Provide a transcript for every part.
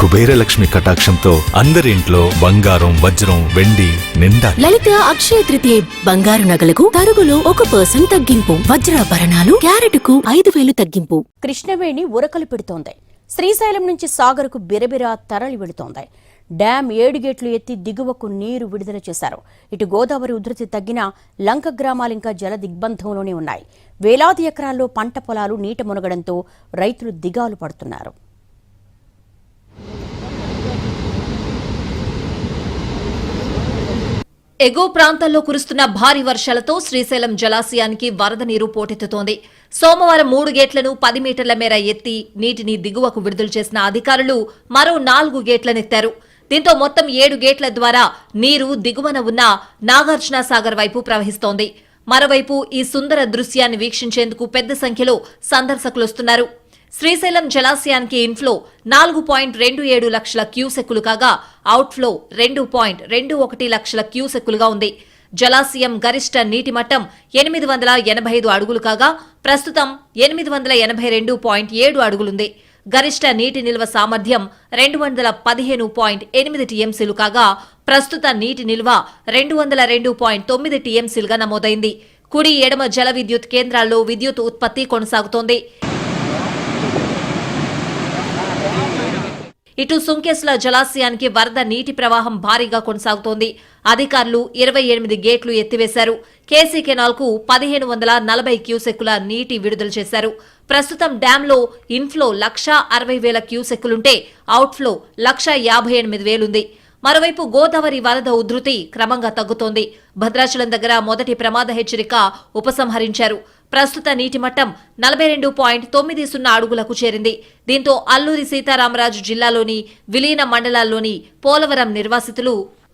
కుబేరలక్ష్మి కటాక్షంతో అందరి ఇంట్లో బంగారం, వజ్రం, వెండి నిండా. లలిత అక్షయ తృతీయ బంగారు నగలకు తరుగులో 1% తగ్గింపు. వజ్రాభరణాలు క్యారెట్కు 5,000 తగ్గింపు. కృష్ణవేణి ఉరకలు పెడుతోంది. శ్రీశైలం నుంచి సాగర్కు బిరబిరా తరలి వెడుతోంది. డ్యాం 7 గేట్లు ఎత్తి దిగువకు నీరు విడుదల చేశారు. ఇటు గోదావరి ఉధృతి తగ్గిన లంక గ్రామాలింకా జల దిగ్బంధంలోనే ఉన్నాయి. వేలాది ఎకరాల్లో పంట పొలాలు నీట మునగడంతో రైతులు దిగాలు పడుతున్నారు. ఎగువ ప్రాంతాల్లో కురుస్తున్న భారీ వర్షాలతో శ్రీశైలం జలాశయానికి వరద నీరు పోటెత్తుతోంది. సోమవారం 3 గేట్లను 10 మీటర్ల మేర ఎత్తి నీటిని దిగువకు విడుదల చేసిన అధికారులు మరో 4 గేట్లనెత్తారు. దీంతో మొత్తం 7 గేట్ల ద్వారా నీరు దిగువన ఉన్న నాగార్జున సాగర్ వైపు ప్రవహిస్తోంది. మరోవైపు ఈ సుందర దృశ్యాన్ని వీక్షించేందుకు పెద్ద సంఖ్యలో సందర్శకులొస్తున్నారు. శ్రీశైలం జలాశయానికి ఇన్ఫ్లో 4.27 లక్షల క్యూసెక్కులు కాగా అవుట్ఫ్లో 2.21 లక్షల క్యూసెక్కులుగా ఉంది. జలాశయం గరిష్ట నీటి మట్టం 885 అడుగులు కాగా ప్రస్తుతం 882.7 అడుగులుంది. గరిష్ట నీటి నిల్వ సామర్థ్యం 215.8 టీఎంసీలు కాగా ప్రస్తుత నీటి నిల్వ 202.9 టీఎంసీలుగా నమోదైంది. కుడి ఎడమ జల విద్యుత్ కేంద్రాల్లో విద్యుత్ ఉత్పత్తి కొనసాగుతోంది. ఇటు సుంకేశ్ల జలాశయానికి వరద నీటి ప్రవాహం భారీగా కొనసాగుతోంది. అధికారులు 28 గేట్లు ఎత్తివేశారు. కేసీ కెనాల్కు 1,540 క్యూసెక్కుల నీటి విడుదల చేశారు. ప్రస్తుతం డ్యాంలో ఇన్ఫ్లో 1,60,000 క్యూసెక్కులుంటే అవుట్ఫ్లో 1,58,000 ఉంది. మరోవైపు గోదావరి వరద ఉధృతి క్రమంగా తగ్గుతోంది. భద్రాచలం దగ్గర మొదటి ప్రమాద హెచ్చరిక ఉపసంహరించారు. ప్రస్తుత నీటి మట్టం 42.90 అడుగులకు చేరింది. దీంతో అల్లూరి సీతారామరాజు జిల్లాలోని విలీన మండలాల్లోని పోలవరం నిర్వాసితులు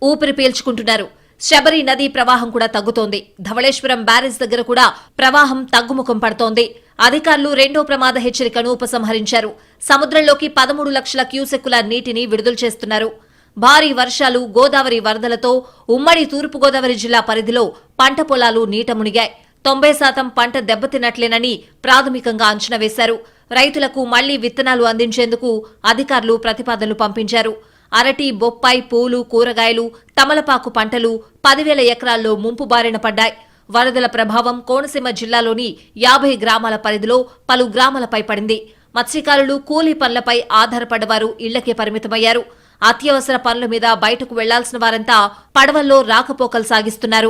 ఊపిరి పీల్చుకుంటున్నారు. శబరి నదీ ప్రవాహం కూడా తగ్గుతోంది. ధవళేశ్వరం బ్యారేజ్ దగ్గర కూడా ప్రవాహం తగ్గుముఖం పడుతోంది. అధికారులు రెండో ప్రమాద హెచ్చరికను ఉపసంహరించారు. సముద్రంలోకి 13 లక్షల క్యూసెక్కుల నీటిని విడుదల చేస్తున్నారు. భారీ వర్షాలు, గోదావరి వరదలతో ఉమ్మడి తూర్పుగోదావరి జిల్లా పరిధిలో పంట పొలాలు నీట మునిగాయి. 90% పంట దెబ్బతిన్నట్లేనని ప్రాథమికంగా అంచనా వేశారు. రైతులకు మళ్లీ విత్తనాలు అందించేందుకు అధికారులు ప్రతిపాదనలు పంపించారు. అరటి, బొప్పాయి, పూలు, కూరగాయలు, తమలపాకు పంటలు 10,000 ఎకరాల్లో ముంపు బారిన పడ్డాయి. వరదల ప్రభావం కోనసీమ జిల్లాలోని 50 గ్రామాల పరిధిలో పలు గ్రామాలపై పడింది. మత్స్యకారులు కూలీ పనులపై ఆధారపడ్డవారు ఇళ్లకే పరిమితమయ్యారు. అత్యవసర పనుల మీద బయటకు వెళ్లాల్సిన వారంతా పడవల్లో రాకపోకలు సాగిస్తున్నారు.